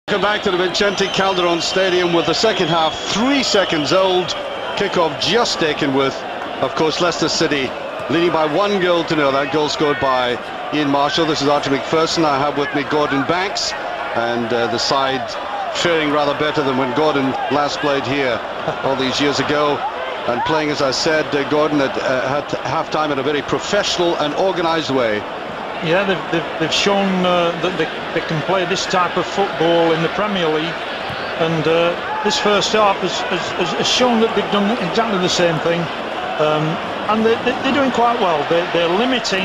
Welcome back to the Vicente Calderon Stadium with the second half 3 seconds old. Kickoff just taken with, of course, Leicester City leading by 1-0. That goal scored by Ian Marshall. This is Archie McPherson. I have with me Gordon Banks, and the side faring rather better than when Gordon last played here all these years ago, and playing, as I said, Gordon, at half-time in a very professional and organised way. Yeah, they've shown that they can play this type of football in the Premier League, and this first half has shown that they've done exactly the same thing, and they're doing quite well. They're limiting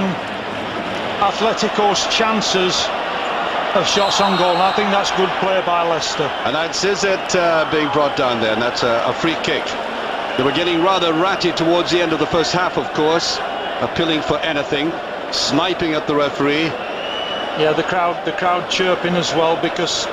Atletico's chances of shots on goal, and I think that's good play by Leicester. And that's it being brought down there, and that's a free kick. They were getting rather ratty towards the end of the first half, of course, appealing for anything, sniping at the referee. Yeah, the crowd chirping as well, because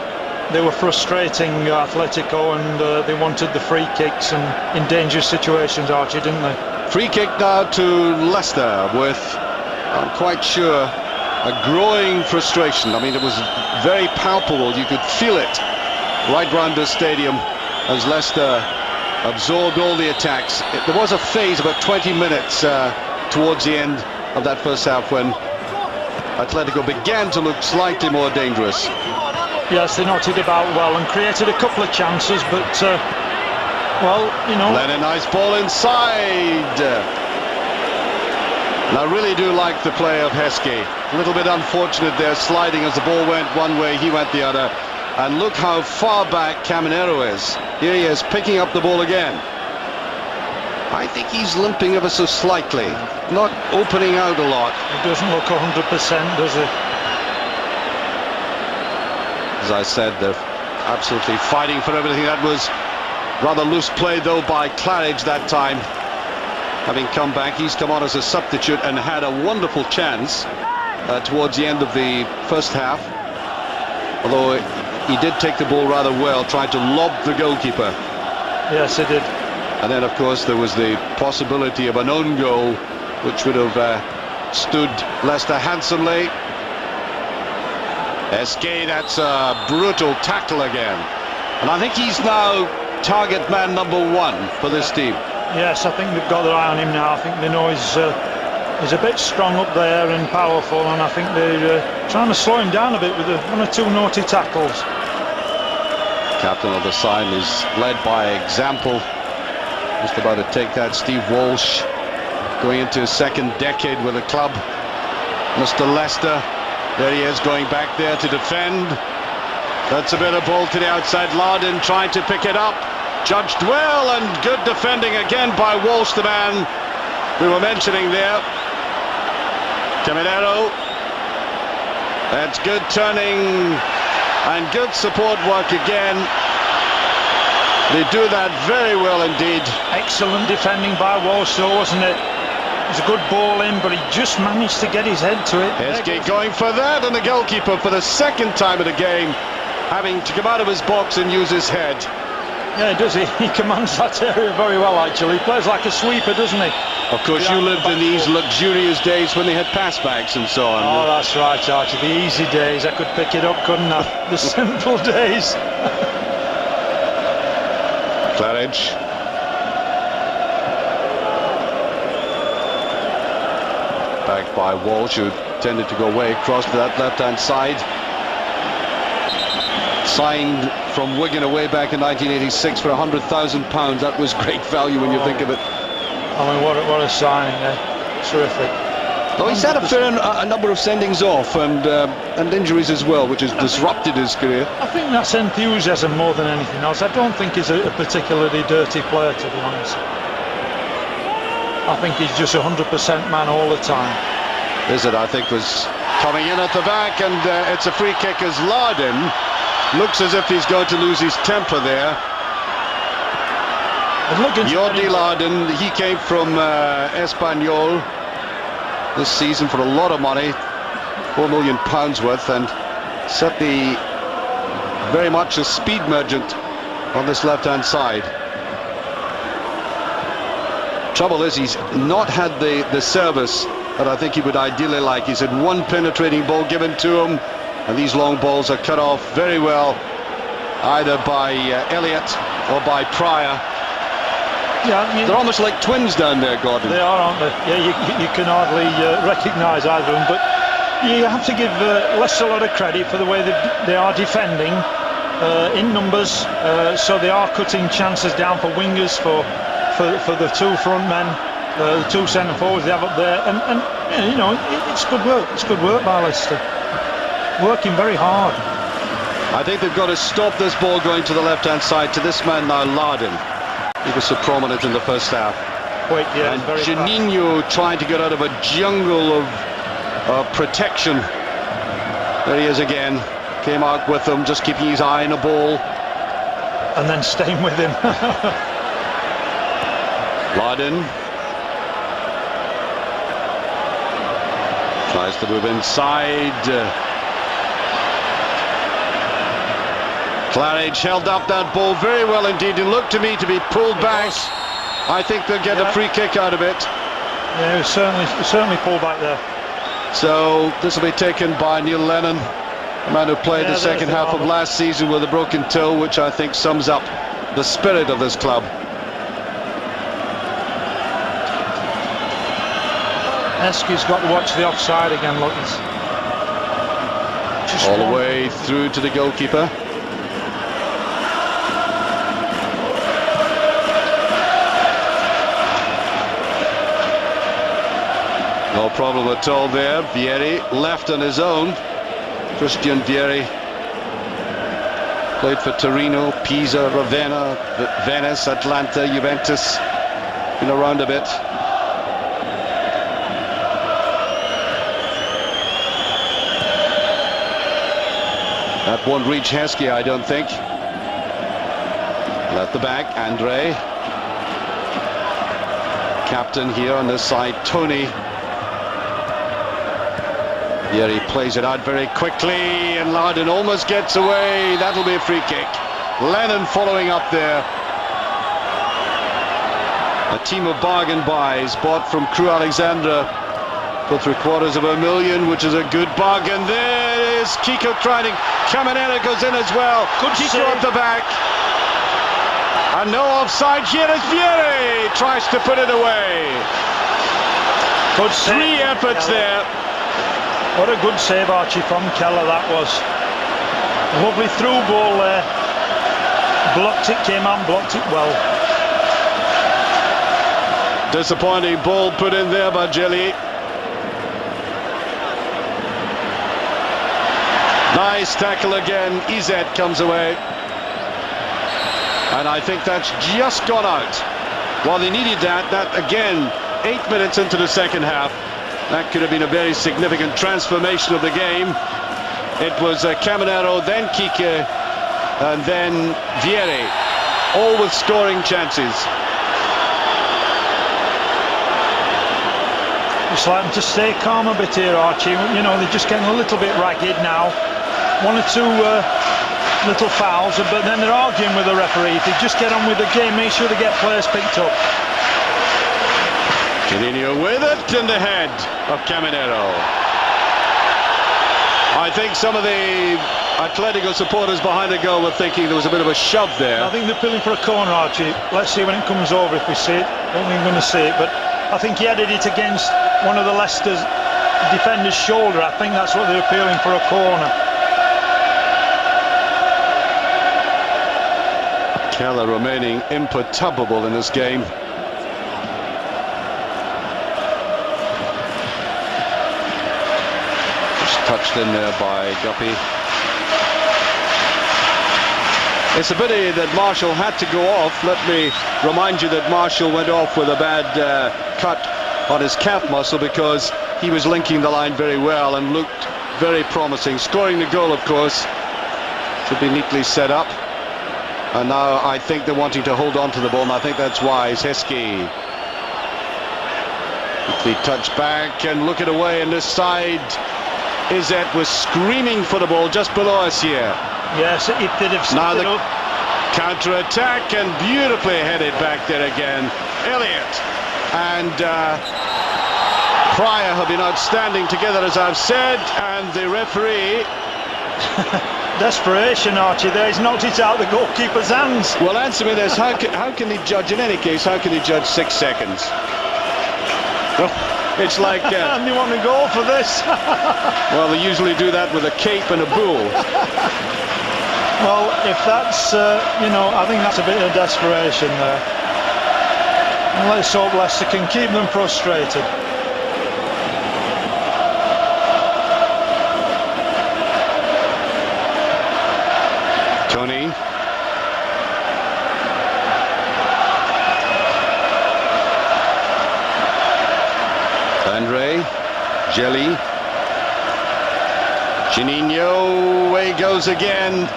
they were frustrating Atletico, and they wanted the free kicks and in dangerous situations, Archie, didn't they? Free kick now to Leicester with, I'm quite sure, a growing frustration. I mean, it was very palpable. You could feel it right round the stadium as Leicester absorbed all the attacks. There was a phase about 20 minutes towards the end of that first half when Atletico began to look slightly more dangerous. Yes, they knotted about well and created a couple of chances, but well, you know. Then a nice ball inside. And I really do like the play of Heskey. A little bit unfortunate there, sliding as the ball went one way, he went the other. And look how far back Caminero is. Here he is, picking up the ball again. I think he's limping ever so slightly, not opening out a lot. He doesn't look 100%, does he? As I said, they're absolutely fighting for everything. That was rather loose play, though, by Claridge that time. Having come back, he's come on as a substitute and had a wonderful chance towards the end of the first half. Although he did take the ball rather well, tried to lob the goalkeeper. Yes, he did. And then, of course, there was the possibility of an own goal, which would have stood Leicester handsomely. Heskey, that's a brutal tackle again. And I think he's now target man #1 for this team. Yes, I think they've got their eye on him now. I think they know he's a bit strong up there and powerful, and I think they're trying to slow him down a bit with one or two naughty tackles. Captain of the side is led by example. Just about to take that, Steve Walsh, going into his second decade with the club. Mr. Leicester, there he is, going back there to defend. That's a bit of ball to the outside. Lardin trying to pick it up, judged well, and good defending again by Walsh, the man we were mentioning there. Caminero, that's good turning and good support work again. They do that very well indeed. Excellent defending by Walsh, though, wasn't it? It was a good ball in, but he just managed to get his head to it. Heskey going for that, and the goalkeeper for the second time of the game having to come out of his box and use his head. Yeah, does he? He commands that area very well, actually. He plays like a sweeper, doesn't he? Of course, you lived in these luxurious days when they had passbacks and so on. Oh, that's right, Archie. The easy days. I could pick it up, couldn't I? The simple days. Claridge. Back by Walsh, who tended to go way across to that left-hand side. Signed from Wigan away back in 1986 for £100,000. That was great value when you think of it. I mean, what a signing, terrific. Though he's had a number of sendings off and injuries as well, which has disrupted his career. I think that's enthusiasm more than anything else. I don't think he's a particularly dirty player, to be honest. I think he's just 100% man all the time. Izzard, I think, was coming in at the back, and it's a free kick as Lardin looks as if he's going to lose his temper there. Jordi Lardin, he came from Espanyol this season for a lot of money, £4 million worth, and certainly very much a speed merchant on this left-hand side. Trouble is, he's not had the service that I think he would ideally like. He's had one penetrating ball given to him, and these long balls are cut off very well either by Elliott or by Pryor. Yeah, they're almost like twins down there, Gordon. They are, aren't they? Yeah, you can hardly recognise either of them, but you have to give Leicester a lot of credit for the way they are defending in numbers, so they are cutting chances down for wingers, for the two front men, the two centre forwards they have up there, and you know, it's good work. It's good work by Leicester, working very hard. I think they've got to stop this ball going to the left-hand side to this man now, Lardin. He was so prominent in the first half. Quick, yeah, and very Juninho fast. Trying to get out of a jungle of protection. There he is again. Came out with them, just keeping his eye on the ball. And then staying with him. Lardin tries to move inside. Claridge held up that ball very well indeed. It looked to me to be pulled back. I think they'll get a free kick out of it. Yeah, it was certainly pulled back there. So this will be taken by Neil Lennon, the man who played the second half of last season with a broken toe, which I think sums up the spirit of this club. Heskey's got to watch the offside again, look. All the way through to the goalkeeper. No problem at all there. Vieri left on his own. Christian Vieri played for Torino, Pisa, Ravenna, Venice, Atlanta, Juventus. Been around a bit. That won't reach Heskey, I don't think. At the back, Andre. Captain here on this side, Tony. Vieri plays it out very quickly, and Lardin almost gets away. That'll be a free kick. Lennon following up there. A team of bargain buys bought from Crew Alexandra for $750,000, which is a good bargain. There is Kiko trying. Caminera goes in as well. Good Kiko at the back. And no offside. Here is Vieri. Tries to put it away. Good three efforts there. What a good save, Archie, from Keller that was. Lovely through ball there. Blocked it, came out and blocked it well. Disappointing ball put in there by Jelly. Nice tackle again. Izet comes away. And I think that's just gone out. Well, they needed that. That again, 8 minutes into the second half. That could have been a very significant transformation of the game. It was Caminero, then Kike, and then Vieri, all with scoring chances. Just like them to stay calm a bit here, Archie. You know, they're just getting a little bit ragged now. One or two little fouls, but then they're arguing with the referee. If they just get on with the game, make sure they get players picked up. Juninho with it in the head of Caminero. I think some of the Atletico supporters behind the goal were thinking there was a bit of a shove there. I think they're pulling for a corner, Archie. Let's see when it comes over if we see it. I don't think we're going to see it, but I think he headed it against one of the Leicester's defender's shoulder. I think that's what they're appealing for, a corner. Keller remaining imperturbable in this game. Touched in there by Guppy. It's a pity that Marshall had to go off. Let me remind you that Marshall went off with a bad cut on his calf muscle because he was linking the line very well and looked very promising. Scoring the goal, of course, should be neatly set up. And now I think they're wanting to hold on to the ball, and I think that's wise. Heskey. Quickly touch back and look it away, and this side. Izet was screaming for the ball just below us here. Yes, it did have now the counter-attack, and beautifully headed back there again. Elliott and Pryor have been outstanding together, as I've said, and the referee desperation, Archie. There, he's knocked it out the goalkeeper's hands. Well, answer me this: how can he judge? In any case, how can he judge 6 seconds? It's like and you want to go for this? well, they usually do that with a cape and a bull. Well, if that's you know, I think that's a bit of desperation there. And let's hope Leicester can keep them frustrated. Tony. Andre. Jelly. Juninho, away goes again,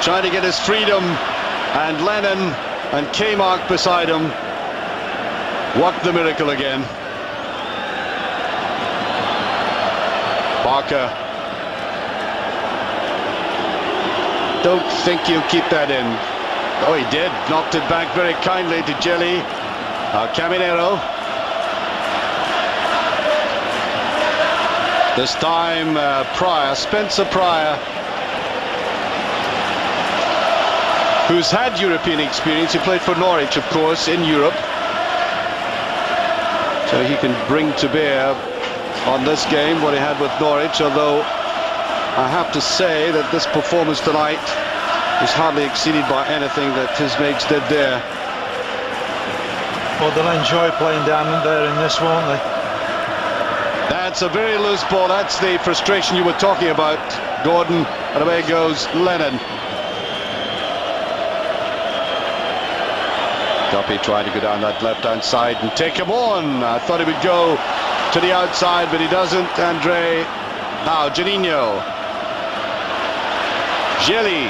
trying to get his freedom, and Lennon and K-Mark beside him. What the miracle again. Barker. Don't think he'll keep that in. Oh, he did. Knocked it back very kindly to Jelly. Caminero. This time Pryor, Spencer Pryor, who's had European experience. He played for Norwich, of course, in Europe. So he can bring to bear on this game what he had with Norwich, although I have to say that this performance tonight was hardly exceeded by anything that his mates did there. Well, they'll enjoy playing down there in this, won't they? That's a very loose ball. That's the frustration you were talking about, Gordon. And away goes Lennon. Guppy trying to go down that left-hand side and take him on. I thought he would go to the outside, but he doesn't. Andre. Now Juninho. Jelly.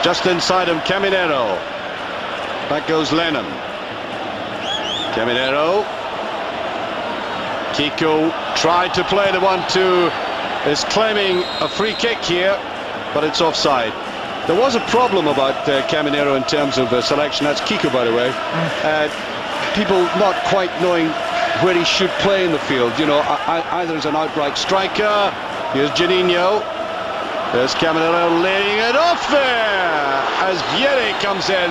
Just inside him, Caminero. Back goes Lennon. Caminero. Kiko tried to play the 1-2, is claiming a free kick here, but it's offside. There was a problem about Caminero in terms of selection. That's Kiko, by the way. People not quite knowing where he should play in the field. You know, either as an outright striker. Here's Juninho. There's Caminero laying it off there as Vieri comes in.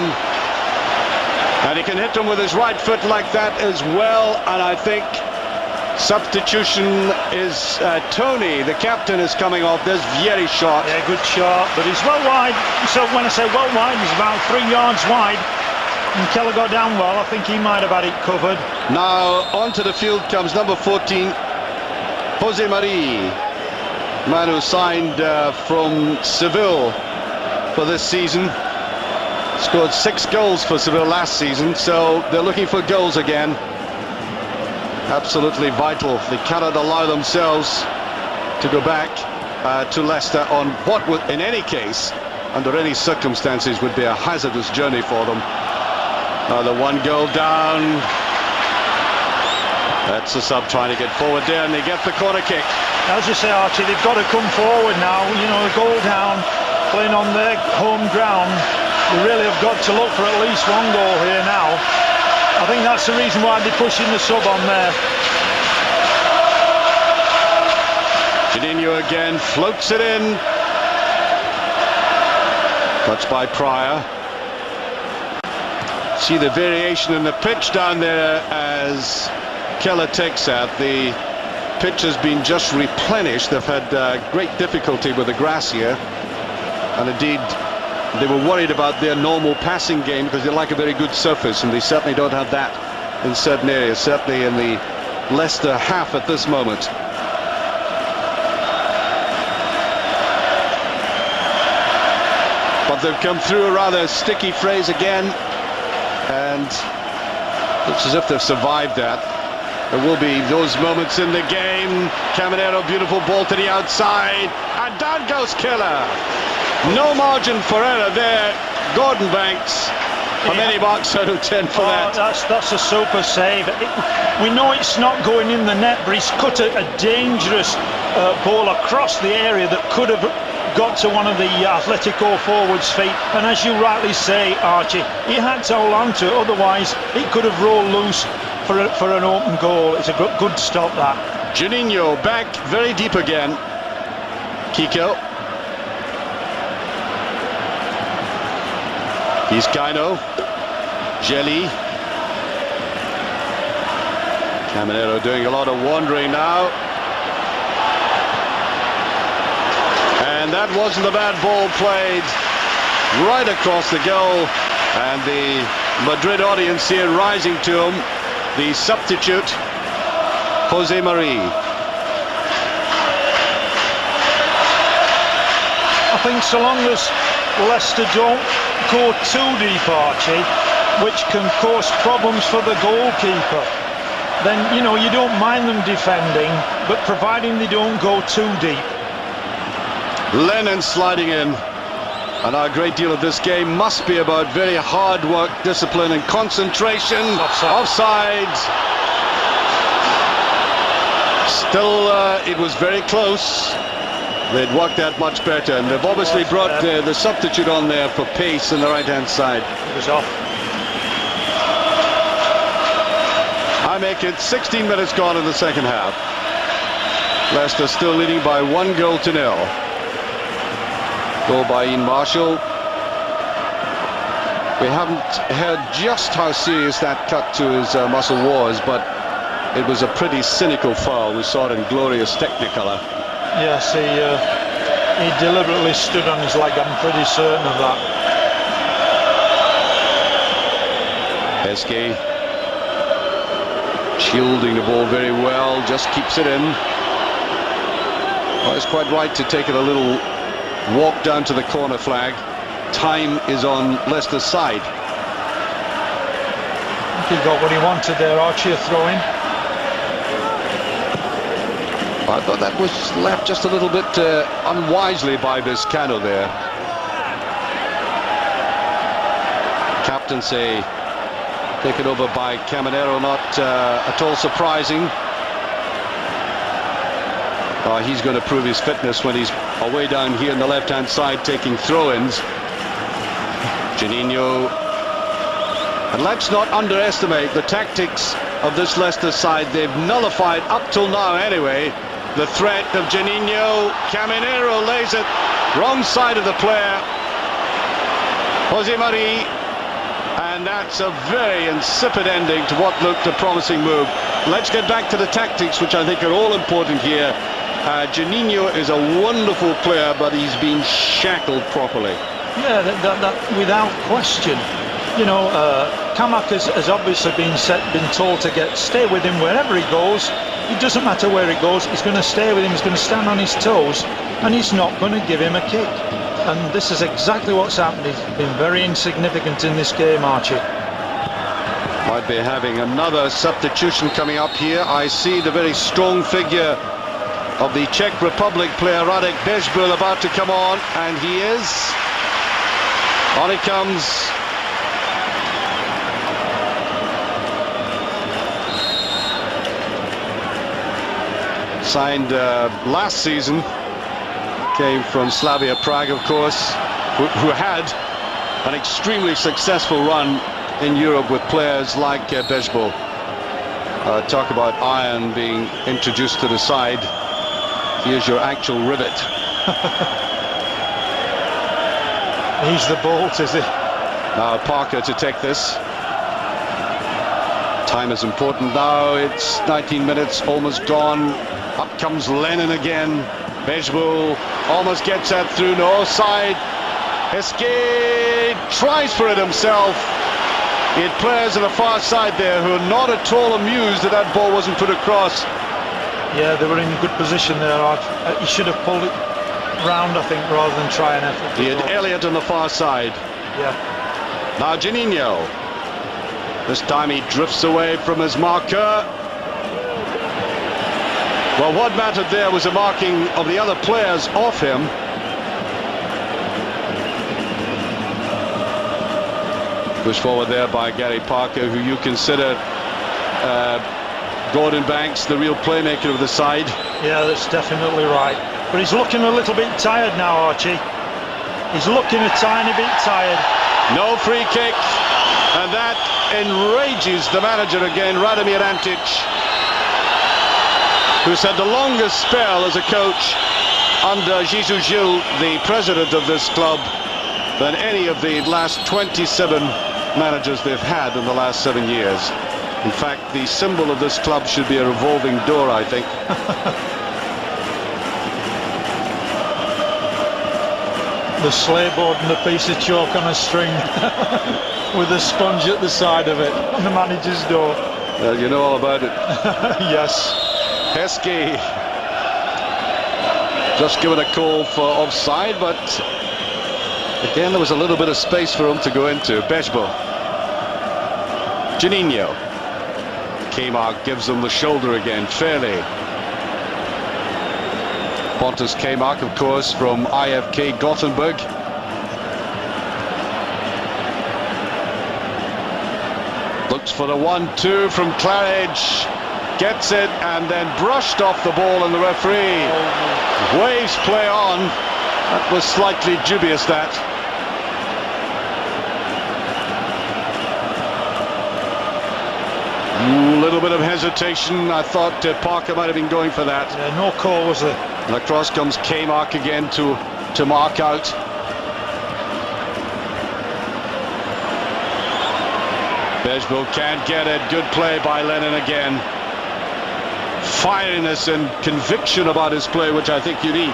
And he can hit him with his right foot like that as well. And I think substitution is Tony, the captain, is coming off. There's Vieri shot. Yeah, good shot, but he's well wide. So when I say well wide, he's about 3 yards wide. And Keller got down well. I think he might have had it covered. Now onto the field comes number 14, Jose Marie, man who signed from Seville for this season. Scored 6 goals for Seville last season, so they're looking for goals again. Absolutely vital. They cannot allow themselves to go back to Leicester on what would, in any case, under any circumstances, would be a hazardous journey for them. Now the 1 goal down. That's the sub trying to get forward there, and they get the corner kick. As you say, Archie, they've got to come forward now. You know, a goal down, playing on their home ground. They really have got to look for at least 1 goal here now. I think that's the reason why they're pushing the sub on there. Juninho again floats it in. Touched by Pryor. See the variation in the pitch down there as Keller takes that. The pitch has been just replenished. They've had great difficulty with the grass here. And indeed, they were worried about their normal passing game because they like a very good surface, and they certainly don't have that in certain areas, certainly in the Leicester half at this moment. But they've come through a rather sticky phrase again, and it's as if they've survived that. There will be those moments in the game. Caminero, beautiful ball to the outside, and down goes Keller. No margin for error there. Gordon Banks, a mini box out of 10 for that. That's a super save. We know it's not going in the net, but he's cut a dangerous ball across the area that could have got to one of the Atletico forwards' feet. And as you rightly say, Archie, he had to hold on to it, otherwise it could have rolled loose for an open goal. It's a good stop, that. Juninho back very deep again. Kiko. He's Kaino. Jelly. Caminero doing a lot of wandering now. And that wasn't a bad ball played right across the goal. And the Madrid audience here rising to him. The substitute, Jose Marie. I think so long as Leicester don't go too deep, Archie, which can cause problems for the goalkeeper, then, you know, you don't mind them defending, but providing they don't go too deep. Lennon sliding in. And a great deal of this game must be about very hard work, discipline and concentration. Offside. Still, it was very close. They'd worked that much better, and they've obviously brought the substitute on there for pace on the right-hand side. It was off. I make it 16 minutes gone in the second half. Leicester still leading by 1-0. Goal by Ian Marshall. We haven't heard just how serious that cut to his muscle was, but it was a pretty cynical foul. We saw it in glorious Technicolor. Yes, he deliberately stood on his leg, I'm pretty certain of that. Heskey shielding the ball very well, just keeps it in. Well, it's quite right to take it a little walk down to the corner flag. Time is on Leicester's side. I think he got what he wanted there, Archie, a throw-in. I thought that was left just a little bit unwisely by Vizcano there. Captaincy taken over by Caminero, not at all surprising. He's going to prove his fitness when he's away down here on the left-hand side taking throw-ins. Juninho. And let's not underestimate the tactics of this Leicester side. They've nullified, up till now anyway, the threat of Juninho. Caminero lays it wrong side of the player, Jose Marie, and that's a very insipid ending to what looked a promising move. Let's get back to the tactics, which I think are all important here. Juninho is a wonderful player, but he's been shackled properly. Yeah, that without question. You know, Kamak has obviously been told to stay with him wherever he goes. It doesn't matter where he goes, he's going to stay with him, he's going to stand on his toes, and he's not going to give him a kick. And this is exactly what's happened. He's been very insignificant in this game, Archie. Might be having another substitution coming up here. I see the very strong figure of the Czech Republic player Radek Bezbul about to come on, and he is. On he comes. Signed last season, came from Slavia Prague, of course, who had an extremely successful run in Europe with players like Bezbul. Talk about iron being introduced to the side. Here's your actual rivet. He's the bolt, is he? Now Parker to take this. Time is important now. It's 19 minutes, almost gone. Up comes Lennon again. Bezbul almost gets that through. No offside. Heskey tries for it himself. He had players on the far side there who are not at all amused that that ball wasn't put across. Yeah, they were in good position there. He should have pulled it round, I think, rather than try an effort. He had Elliott on the far side. Yeah. Now Juninho. This time he drifts away from his marker. Well, what mattered there was the marking of the other players off him. Pushed forward there by Gary Parker, who you consider Gordon Banks the real playmaker of the side. Yeah, that's definitely right. But he's looking a little bit tired now, Archie. He's looking a tiny bit tired. No free kick, and that enrages the manager again, Radomir Antic, who's had the longest spell as a coach under Jesus Gil, the president of this club. than any of the last 27 managers they've had in the last 7 years. In fact, the symbol of this club should be a revolving door, I think. The sleigh board and a piece of chalk on a string with a sponge at the side of it on the manager's door. Well, you know all about it. Yes. Heskey just given a call for offside, but again there was a little bit of space for him to go into. Bejbo, Juninho, Kmart gives him the shoulder again fairly. Pontus Kmart, of course, from IFK Gothenburg. Looks for the 1-2 from Claridge, gets it and then brushed off the ball, and the referee waves play on. That was slightly dubious, that. Little bit of hesitation. I thought Parker might have been going for that. Yeah, no call, was there? And across comes Kmark again to mark out. Bejbo can't get it. Good play by Lennon again. Fieriness and conviction about his play, which I think you need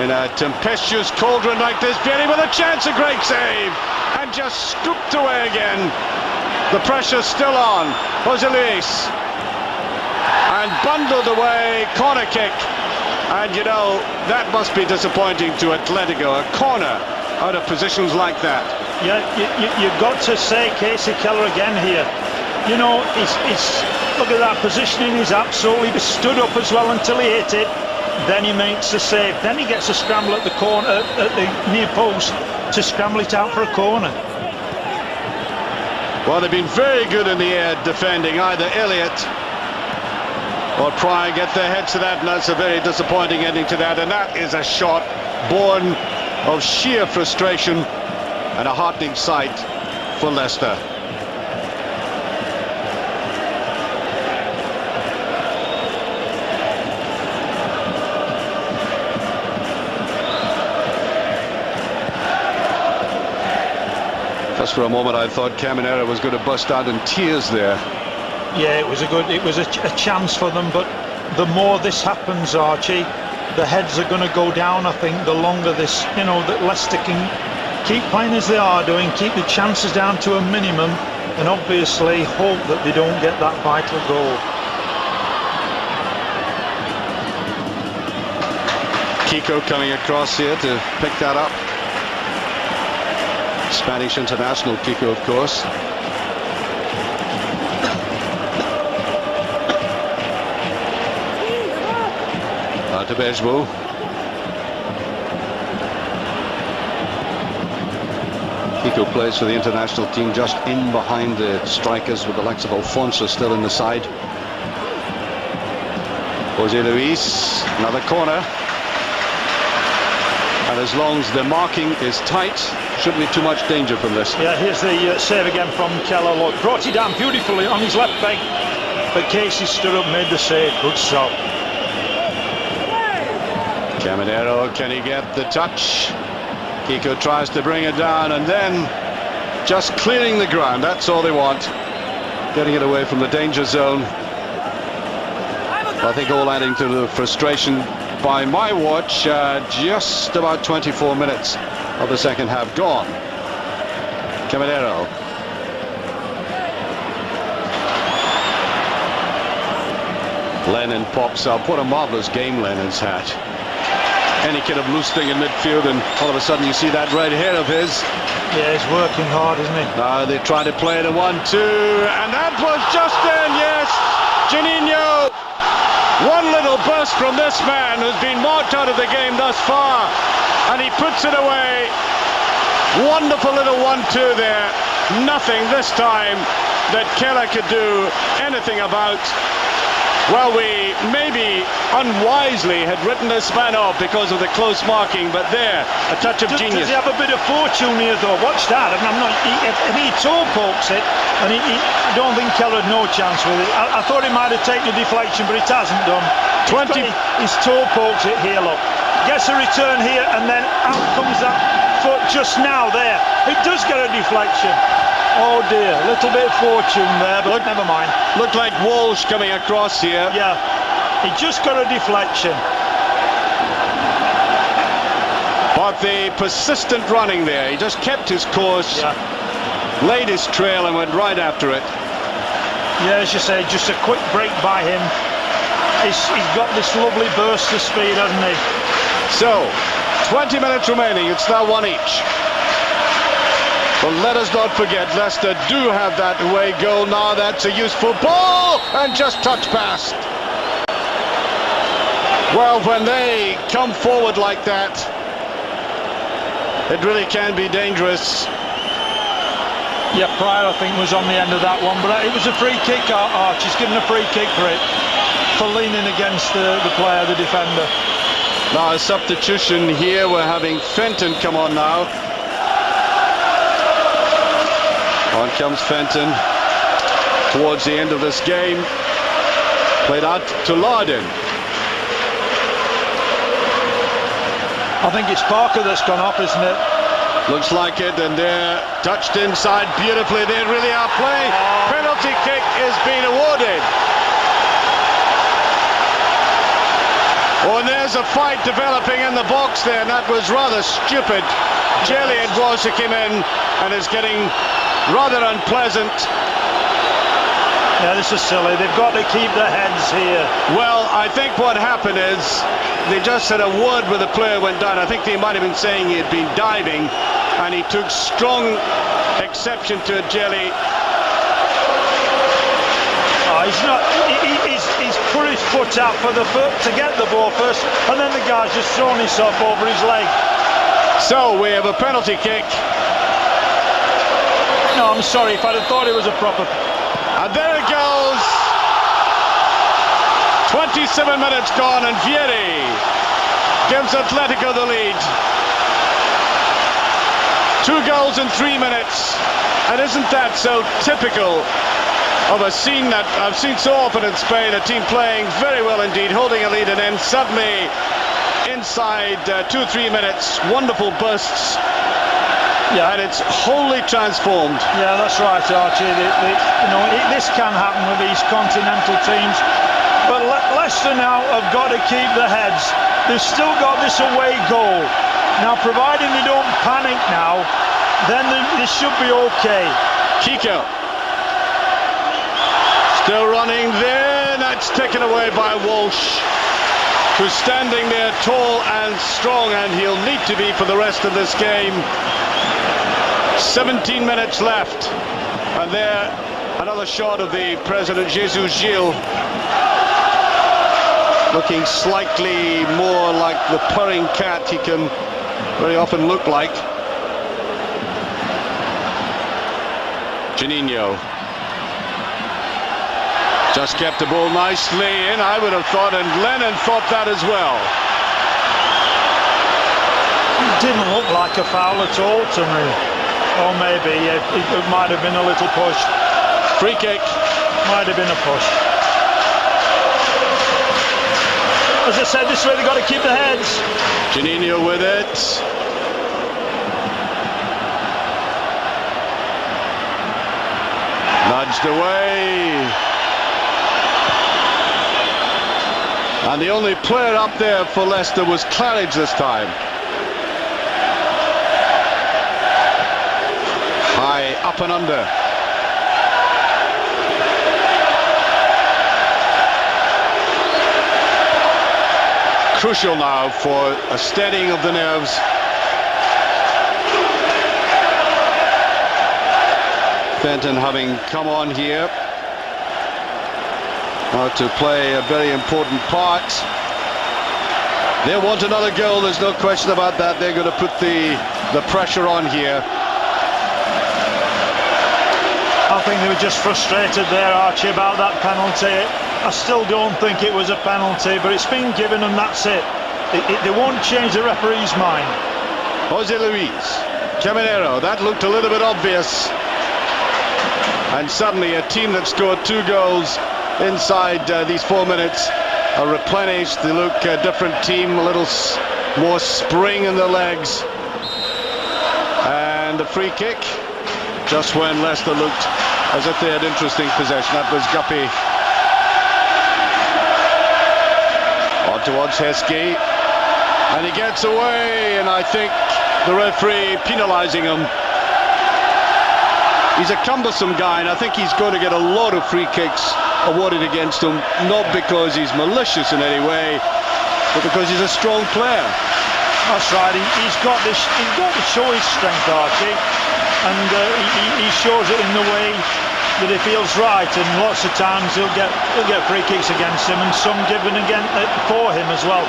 in a tempestuous cauldron like this. Vieri with a chance, a great save, and just scooped away again. The pressure's still on. Jose Luis, and bundled away. Corner kick, and you know that must be disappointing to Atletico. A corner out of positions like that. Yeah, you've got to say Casey Keller again here. You know, he's look at that positioning. He's absolutely stood up as well until he hit it. Then he makes the save. Then he gets a scramble at the corner, at the near post, to scramble it out for a corner. Well, they've been very good in the air defending, either Elliott or try and get their heads to that, and that's a very disappointing ending to that. And that is a shot born of sheer frustration and a heartening sight for Leicester. Just for a moment I thought Caminero was going to bust out in tears there. Yeah, it was a chance for them, but the more this happens, Archie, the heads are going to go down. I think the longer this, you know, that Leicester can keep playing as they are doing, keep the chances down to a minimum, and obviously hope that they don't get that vital goal. Kiko coming across here to pick that up. Spanish international Kiko, of course. To Bejbo. Kiko plays for the international team just in behind the strikers, with the likes of Alfonso still in the side. Jose Luis, another corner. And as long as the marking is tight, shouldn't be too much danger from this. Yeah, here's the save again from Keller. Look, brought it down beautifully on his left leg, but Casey stood up, made the save. Good stop. Caminero, can he get the touch? Kiko tries to bring it down, and then just clearing the ground. That's all they want. Getting it away from the danger zone. I think all adding to the frustration. By my watch, just about 24 minutes of the second half gone. Caminero. Lennon pops up. What a marvellous game Lennon's had. Any kind of loose thing in midfield, and all of a sudden you see that red hair of his. Yeah, he's working hard, isn't he? They try to play it a 1-2, and that was just in, yes. Juninho. One little burst from this man who's been marked out of the game thus far, and he puts it away. Wonderful little 1-2 there. Nothing this time that Keller could do anything about. Well, we maybe unwisely had written this man off because of the close marking, but there, a touch of genius. Does he have a bit of fortune here, though? Watch that. I mean, if he toe pokes it, and I don't think Keller had no chance with it. I thought he might have taken a deflection, but it hasn't done. His toe pokes it here, look. Gets a return here, and then out comes that foot just now there. It does get a deflection. Oh dear, a little bit of fortune there, but never mind. Looked like Walsh coming across here. Yeah, he just got a deflection. But the persistent running there, he just kept his course, laid his trail and went right after it. Yeah, as you say, just a quick break by him. He's got this lovely burst of speed, hasn't he? So, 20 minutes remaining, it's now 1 each. But let us not forget, Leicester do have that away goal now. That's a useful ball, and just touch past. Well, when they come forward like that, it really can be dangerous. Yeah, Pryor, I think, was on the end of that one, but it was a free kick. Archie's given a free kick for it, for leaning against the player, the defender. Now a substitution here. We're having Fenton come on now. On comes Fenton towards the end of this game. Played out to Lardin. I think it's Parker that's gone off, isn't it? Looks like it, and they're touched inside beautifully. They really are playing. Penalty kick is being awarded. Oh, and there's a fight developing in the box there, and that was rather stupid. Jelly it was who came in and is getting rather unpleasant. Yeah, this is silly. They've got to keep their heads here. Well, I think what happened is they just had a word with the player went down. I think they might have been saying he had been diving, and he took strong exception to it, Jelly. Oh, he's not. He's put his foot out for the foot to get the ball first, and then the guy's just thrown himself over his leg. So we have a penalty kick. No, I'm sorry. If I'd have thought it was a proper. And there it goes. 27 minutes gone, and Vieri gives Atletico the lead. 2 goals in 3 minutes. And isn't that so typical of a scene that I've seen so often in Spain? A team playing very well indeed, holding a lead, and then suddenly inside 2 or 3 minutes, wonderful bursts. Yeah, and it's wholly transformed. Yeah, that's right, Archie. This can happen with these continental teams. But Leicester now have got to keep their heads. They've still got this away goal. Now, providing they don't panic now, then they should be okay. Kiko. Still running there. That's taken away by Walsh, who's standing there tall and strong, and he'll need to be for the rest of this game. 17 minutes left, and there another shot of the president, Jesus Gil, looking slightly more like the purring cat he can very often look like. Juninho just kept the ball nicely in, I would have thought, and Lennon thought that as well. It didn't look like a foul at all to me. Or maybe it might have been a little push. Free kick. Might have been a push. As I said, this way they've got to keep their heads. Juninho with it. Nudged away. And the only player up there for Leicester was Claridge this time. High up and under. Crucial now for a steadying of the nerves. Fenton having come on here now to play a very important part. They want another goal, there's no question about that. They're going to put the pressure on here. I think they were just frustrated there, Archie, about that penalty. I still don't think it was a penalty, but it's been given and that's it. They won't change the referee's mind. Jose Luis Caminero, that looked a little bit obvious. And suddenly a team that scored 2 goals inside these 4 minutes are replenished. They look a different team, a little more spring in their legs. the free kick, just when Leicester looked as if they had interesting possession. That was Guppy. On towards Heskey, and he gets away, and I think the referee penalising him. He's a cumbersome guy, and I think he's going to get a lot of free kicks awarded against him, not because he's malicious in any way, but because he's a strong player. That's right. He's got to show his strength, Archie, and he shows it in the way that he feels right. And lots of times he'll get free kicks against him, and some given again for him as well.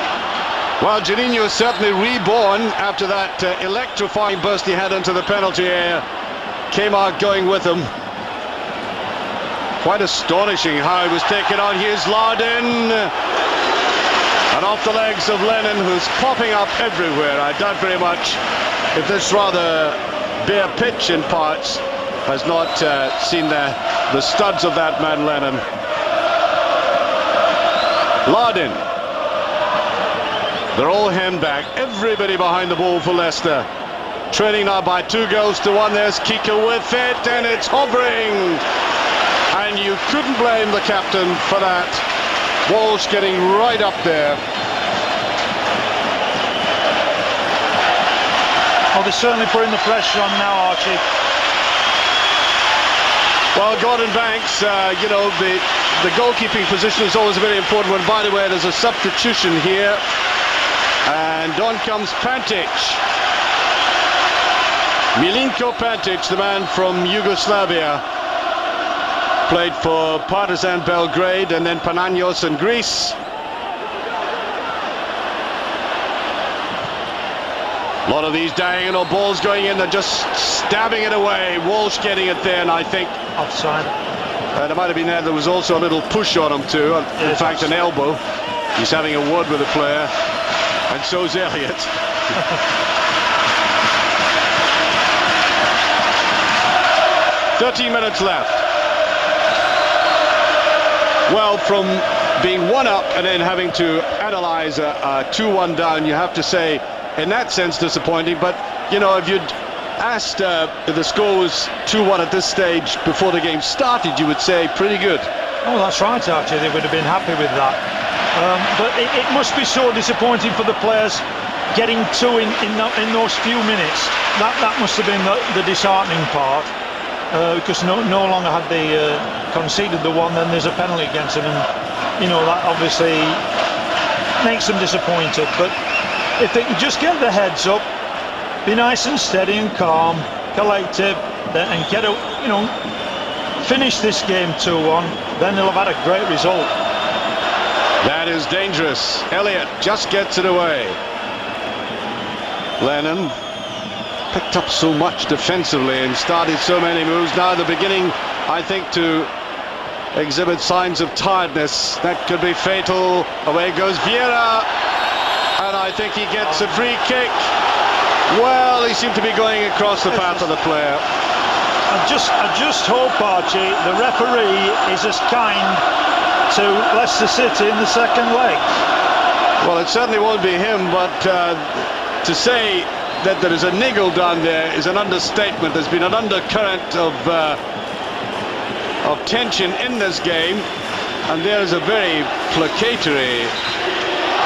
Well, Juninho is certainly reborn after that electrifying burst he had into the penalty area. Came out going with him. Quite astonishing how he was taken on. Here's Lardin. And off the legs of Lennon, who's popping up everywhere. I doubt very much if this rather bare pitch in parts has not seen the studs of that man Lennon. Lardin. They're all hemmed back. Everybody behind the ball for Leicester. Trailing now by 2-1. There's Kika with it, and it's hovering. And you couldn't blame the captain for that. Walsh getting right up there. Oh, they're certainly putting the pressure on now, Archie. Well, Gordon Banks, you know, the goalkeeping position is always a very important one. By the way, there's a substitution here. And on comes Pantic. Milinko Pantic, the man from Yugoslavia. Played for Partizan Belgrade and then Panathinaikos in Greece. A lot of these diagonal balls going in, they're just stabbing it away. Walsh getting it there, and I think offside. There might have been there was also a little push on him too. In fact, an elbow. He's having a word with the player, and so's Elliott. 13 minutes left. Well, from being 1 up and then having to analyse a 2-1 down, you have to say, in that sense, disappointing. But, you know, if you'd asked if the score was 2-1 at this stage before the game started, you would say pretty good. Oh, that's right, Archie. They would have been happy with that. But it must be so disappointing for the players getting two in those few minutes. That must have been the disheartening part. Because no longer had they conceded the one, then there's a penalty against them, and you know that obviously makes them disappointed. But if they can just get their heads up, be nice and steady and calm, collective, and get out, you know, finish this game 2-1, then they'll have had a great result. That is dangerous. Elliott just gets it away. Lennon picked up so much defensively and started so many moves. Now they're beginning, I think, to exhibit signs of tiredness. That could be fatal. Away goes Vieira, and I think he gets a free kick. Well, he seemed to be going across the path of the player. I just hope, Archie, the referee is as kind to Leicester City in the second leg. Well, it certainly won't be him, but to say that there is a niggle down there is an understatement. There's been an undercurrent of tension in this game, and there is a very placatory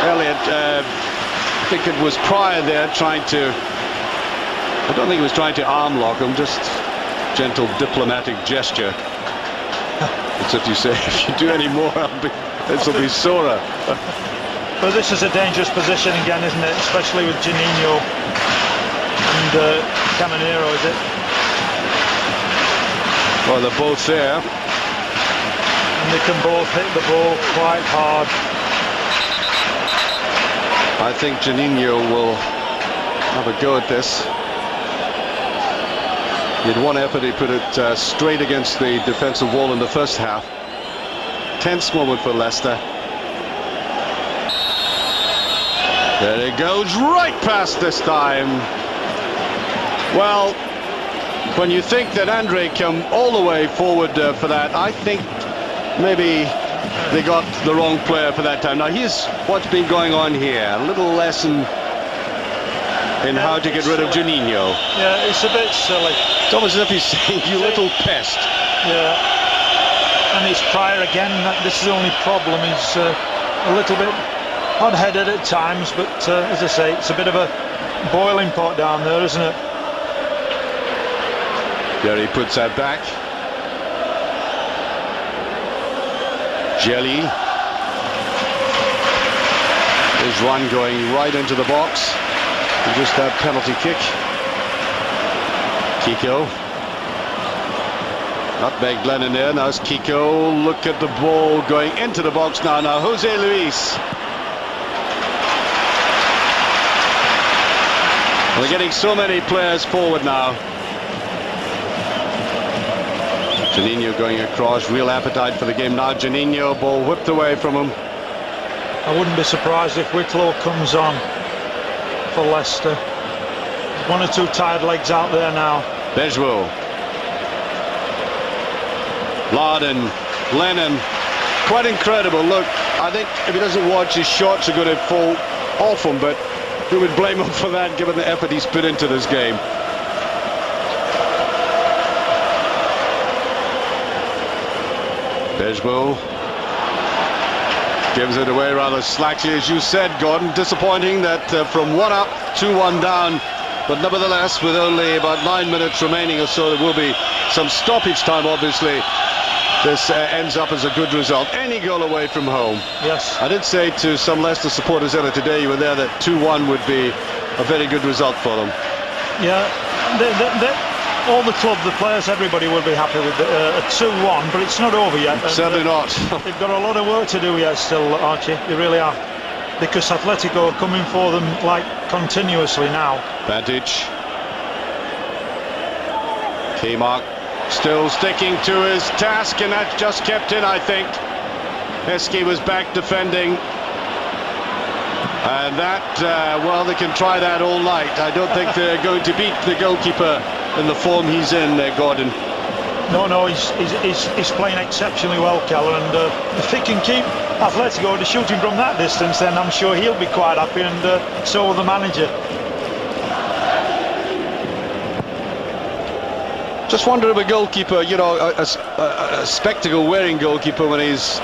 Elliott. I think it was Pryor there trying to, I don't think he was trying to arm lock him, just gentle diplomatic gesture. It's if you say, if you do any more, this will be sorer. But this is a dangerous position again, isn't it? Especially with Juninho and Caminero, is it? Well, they're both there. And they can both hit the ball quite hard. I think Juninho will have a go at this. He had one effort, he put it straight against the defensive wall in the first half. Tense moment for Leicester. There it goes, right past this time. Well, when you think that Andre came all the way forward for that, I think maybe they got the wrong player for that time. Now here's what's been going on here. A little lesson in how to get rid of Juninho. Yeah, it's a bit silly. It's almost as if he's saying, you little pest. Yeah, and it's Pryor again. This is the only problem. He's a little bit hot-headed at times, but as I say, it's a bit of a boiling pot down there, isn't it? There he puts that back. Jelly. His run going right into the box. And just that penalty kick. Kiko. Nutmeg Glennon there. Now it's Kiko. Look at the ball going into the box now. Now Jose Luis. We're getting so many players forward now. Juninho going across, real appetite for the game now. Juninho, ball whipped away from him. I wouldn't be surprised if Whitlow comes on for Leicester. One or two tired legs out there now. Bejwell. Laden, Lennon. Quite incredible. Look, I think if he doesn't watch, his shots are going to fall off him, but who would blame him for that, given the effort he's put into this game? Bejwell gives it away rather slackly, as you said, Gordon. Disappointing that from 1 up, 2-1 down, but nevertheless, with only about 9 minutes remaining or so, there will be some stoppage time, obviously. This ends up as a good result. Any goal away from home. Yes. I did say to some Leicester supporters earlier today, you were there, that 2-1 would be a very good result for them. Yeah, all the club, the players, everybody will be happy with a 2-1, but it's not over yet. Certainly not. They've got a lot of work to do yet still, Archie. They really are. Because Atletico are coming for them like continuously now. Vantage. K-Mark still sticking to his task, and that just kept in, I think. Heskey was back defending. And that, well, they can try that all night. I don't think they're going to beat the goalkeeper in the form he's in, Gordon. No, he's playing exceptionally well, Keller, and if he can keep Atletico to shooting from that distance, then I'm sure he'll be quite happy, and so will the manager. Just wonder if a goalkeeper, you know, a spectacle-wearing goalkeeper, when he's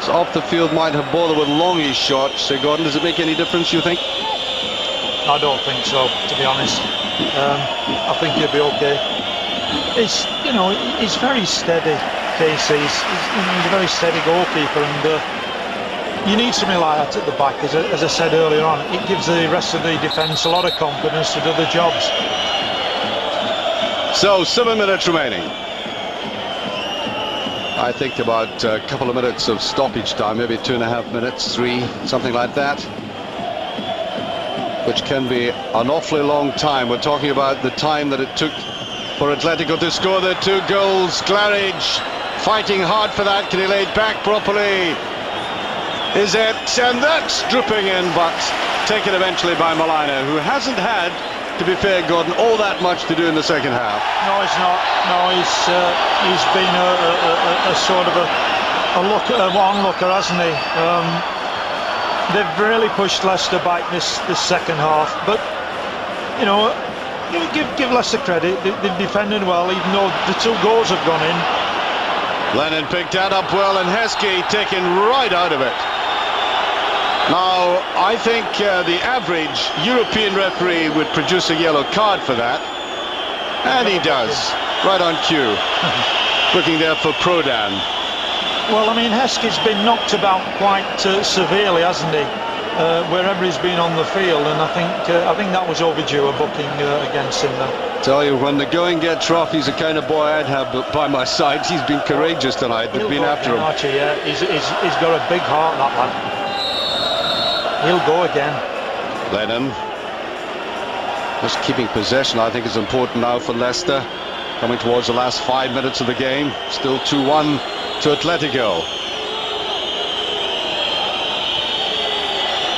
off the field, might have bothered with longish shots. Gordon, does it make any difference, you think? I don't think so, to be honest. I think he'll be okay. He's very steady, Casey. He's a very steady goalkeeper, and you need something like that at the back. As I said earlier on, it gives the rest of the defence a lot of confidence to do the jobs. So 7 minutes remaining. I think about a couple of minutes of stoppage time, maybe 2.5 minutes, 3, something like that, which can be an awfully long time. We're talking about the time that it took for Atletico to score their 2 goals. Claridge fighting hard for that. Can he lay it back properly? Is it? And that's dripping in, but taken eventually by Molina, who hasn't had, to be fair, Gordon, all that much to do in the second half. No, he's not. No, he's been a sort of a onlooker, hasn't he? They've really pushed Leicester back this second half, but you know, give Leicester credit. They've defended well, even though the 2 goals have gone in. Lennon picked that up well, and Heskey taken right out of it. Now, I think the average European referee would produce a yellow card for that. And he does. Right on cue. Looking there for Prodan. Well, I mean, Heskey's been knocked about quite severely, hasn't he? Wherever he's been on the field, and I think that was overdue, a booking against him then. Tell you, when the going gets rough, he's the kind of boy I'd have by my side. He's been courageous tonight. They've been after him. Archie, yeah. He's got a big heart, that lad. He'll go again. Lennon. Just keeping possession, I think, is important now for Leicester. Coming towards the last 5 minutes of the game. Still 2-1 to Atletico.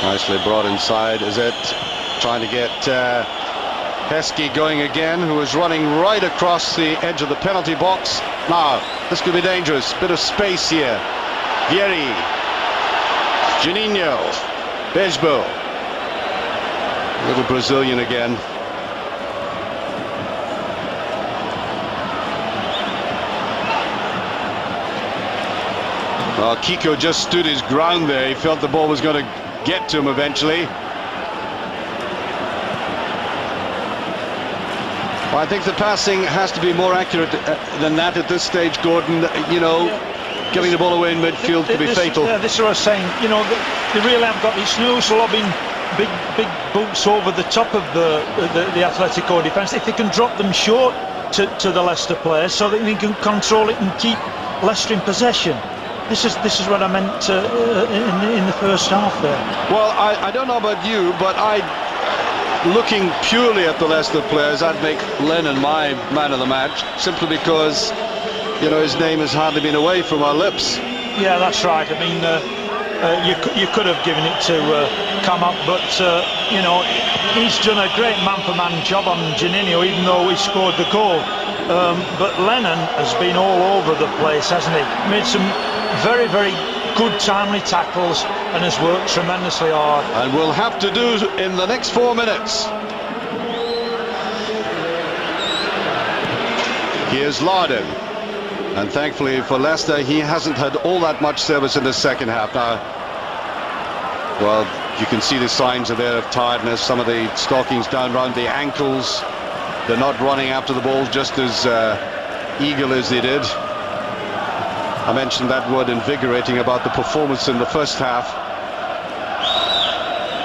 Nicely brought inside. Is it trying to get Heskey going again, who is running right across the edge of the penalty box. Now, this could be dangerous. Bit of space here. Vieri. Juninho. Bejbo. Little Brazilian again. Well, Kiko just stood his ground there. He felt the ball was going to get to him eventually. Well, I think the passing has to be more accurate than that at this stage, Gordon. You know, giving the ball away in midfield could be fatal. This is what I was saying. You know, they really have got these snooze lobbing big boots over the top of the Atletico defence. If they can drop them short to the Leicester players, so that they can control it and keep Leicester in possession. This is what I meant in the first half there. Well, I don't know about you, but looking purely at the Leicester players, I'd make Lennon my man of the match, simply because, you know, his name has hardly been away from our lips. Yeah, that's right. I mean, you could have given it to Kamak, but you know, he's done a great man-for-man job on Juninho, even though he scored the goal. But Lennon has been all over the place, hasn't he? Made some very, very good timely tackles and has worked tremendously hard. And will have to do in the next 4 minutes. Here's Larden. And thankfully for Leicester, he hasn't had all that much service in the second half. Now, well, you can see the signs are there of tiredness. Some of the stockings down around the ankles. They're not running after the ball just as eagerly as they did. I mentioned that word invigorating about the performance in the first half.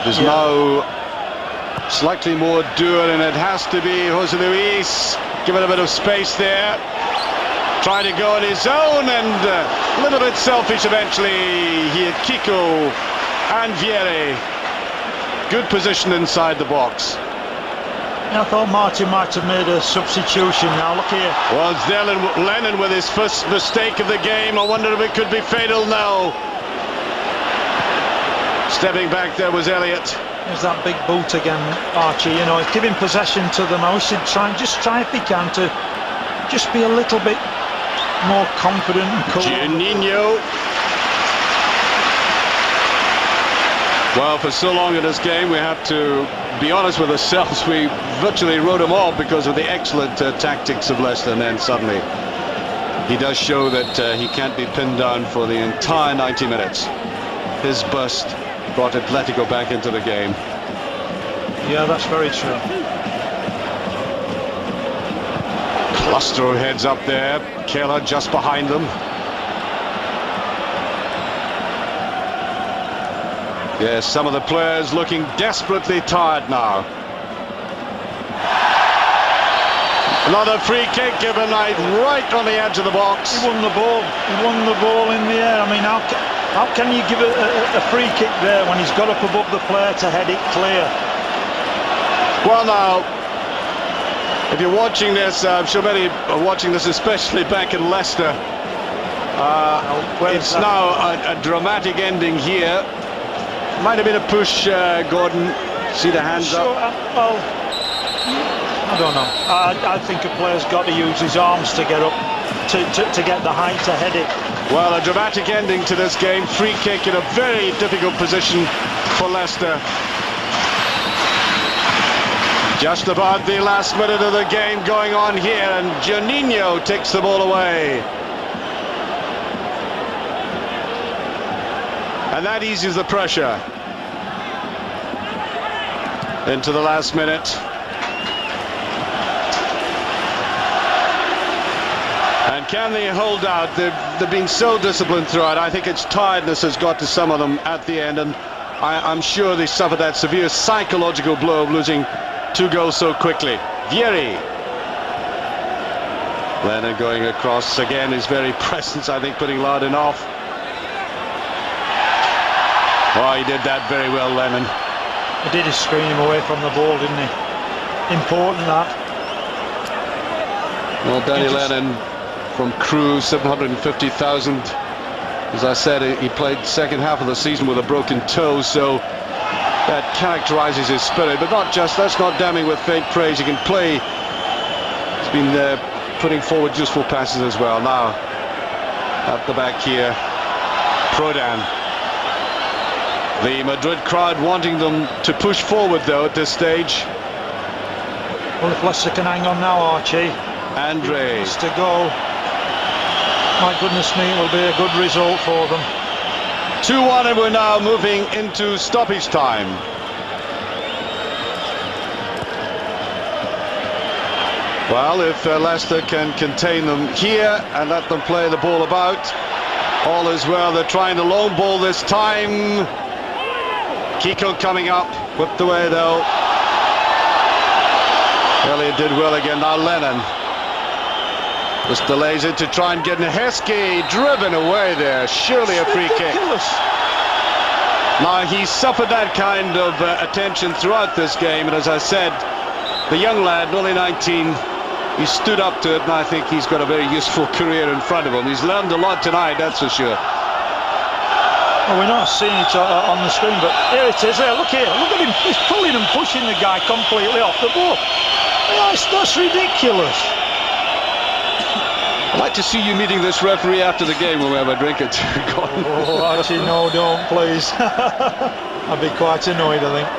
There's now slightly more duel, and it has to be Jose Luis. Give it a bit of space there. Trying to go on his own, and a little bit selfish eventually. He had Kiko and Vieri. Good position inside the box. I thought Martin might have made a substitution now. Look here. Well, it's Lennon with his first mistake of the game. I wonder if it could be fatal now. Stepping back there was Elliott. There's that big boot again, Archie. You know, giving possession to them. I should try if he can to just be a little bit more confident and cool. Juninho. Well, for so long in this game, we have to be honest with ourselves. We virtually wrote him off because of the excellent tactics of Leicester, and then suddenly he does show that he can't be pinned down for the entire 90 minutes. His burst brought Atletico back into the game. Yeah, that's very true. Cluster of heads up there. Keller just behind them. Yes, some of the players looking desperately tired now. Another free kick given right on the edge of the box. He won the ball. He won the ball in the air. I mean, how can you give a free kick there when he's got up above the player to head it clear? Well, now, if you're watching this, I'm sure many are watching this, especially back in Leicester. It's now a dramatic ending here. Might have been a push, Gordon. See the hands up? Well, I don't know. I think a player's got to use his arms to get up, to get the height to head it. Well, a dramatic ending to this game. Free kick in a very difficult position for Leicester. Just about the last minute of the game going on here, and Juninho takes the ball away. And that eases the pressure into the last minute. And can they hold out? They've been so disciplined throughout. I think it's tiredness has got to some of them at the end, and I'm sure they suffered that severe psychological blow of losing 2 goals so quickly. Vieri. Lennon going across again, his very presence, I think, putting Larden off. Oh, he did that very well, Lennon. He did screen him away from the ball, didn't he? Important, that. Well, Danny Lennon from Crewe, 750,000. As I said, he played second half of the season with a broken toe, so that characterises his spirit. But not just, that's not damning with faint praise. He can play. He's been putting forward useful passes as well. Now, at the back here, Prodan. The Madrid crowd wanting them to push forward though at this stage. Well, if Leicester can hang on now, Archie. Andre. Has to go. My goodness me, it will be a good result for them. 2-1 and we're now moving into stoppage time. Well, if Leicester can contain them here and let them play the ball about, all is well. They're trying the long ball this time. Kiko coming up, whipped away though. Elliott did well again. Now Lennon just delays it to try and get Heskey driven away there. Surely a free kick. Now he suffered that kind of attention throughout this game, and as I said, the young lad, only 19, he stood up to it, and I think he's got a very useful career in front of him. He's learned a lot tonight, that's for sure. Well, we're not seeing it on the screen, but here it is. There, look here, look at him. He's pulling and pushing the guy completely off the ball. That's ridiculous. I'd like to see you meeting this referee after the game when we have a drink at Oh, actually, no, don't, please. I'd be quite annoyed, I think.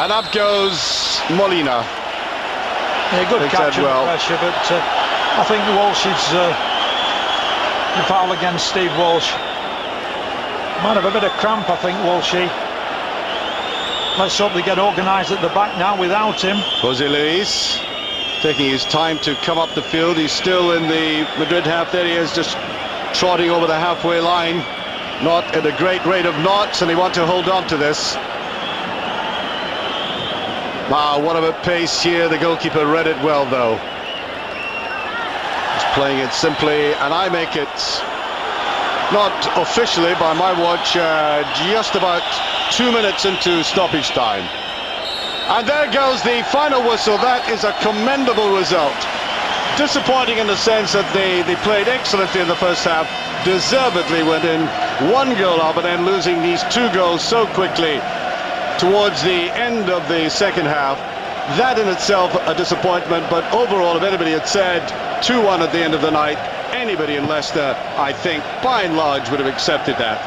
And up goes Molina. Yeah, good catch under pressure, but I think Walsh's the foul against Steve Walsh. Might have a bit of cramp, I think, Walshy. Let's hope they get organised at the back now without him. Jose Luis taking his time to come up the field. He's still in the Madrid half. There he is, just trotting over the halfway line. Not at a great rate of knots, and they want to hold on to this. Wow, what a pace here. The goalkeeper read it well, though. He's playing it simply, and I make it, not officially by my watch, just about 2 minutes into stoppage time. And there goes the final whistle. That is a commendable result. Disappointing in the sense that they played excellently in the first half, deservedly went in 1 goal up, and then losing these 2 goals so quickly towards the end of the second half. That in itself a disappointment, but overall, if anybody had said 2-1 at the end of the night, anybody in Leicester, I think, by and large, would have accepted that.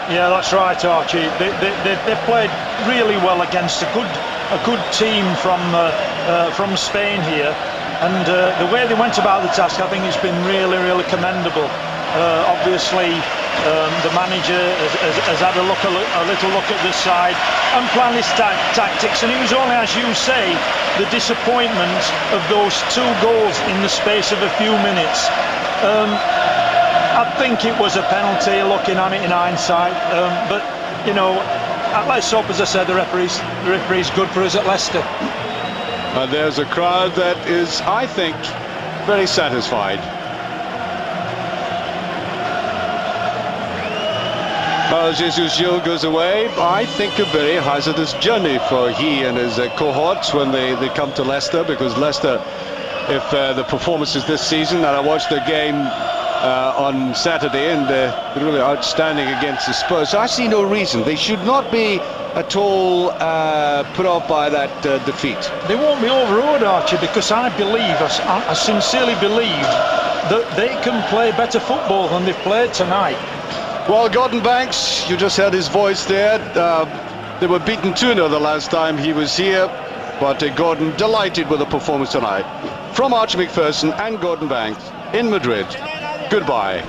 Yeah, that's right, Archie. They played really well against a good team from Spain here, and the way they went about the task, I think it's been really commendable. Obviously, the manager has had a little look at this side and planned his tactics, and it was only, as you say, the disappointment of those 2 goals in the space of a few minutes. I think it was a penalty, looking at it in hindsight, but you know, let's hope, as I said, the referee's good for us at Leicester. There's a crowd that is, I think, very satisfied. Jesus Gil goes away. I think a very hazardous journey for he and his cohorts when they come to Leicester, because Leicester, if the performances this season, and I watched the game on Saturday, and they're really outstanding against the Spurs, so I see no reason. They should not be at all put off by that defeat. They won't be overawed, Archie, because I sincerely believe that they can play better football than they've played tonight. Well, Gordon Banks, you just heard his voice there. They were beaten 2-0 the last time he was here, but Gordon delighted with the performance tonight. From Archie McPherson and Gordon Banks in Madrid, goodbye.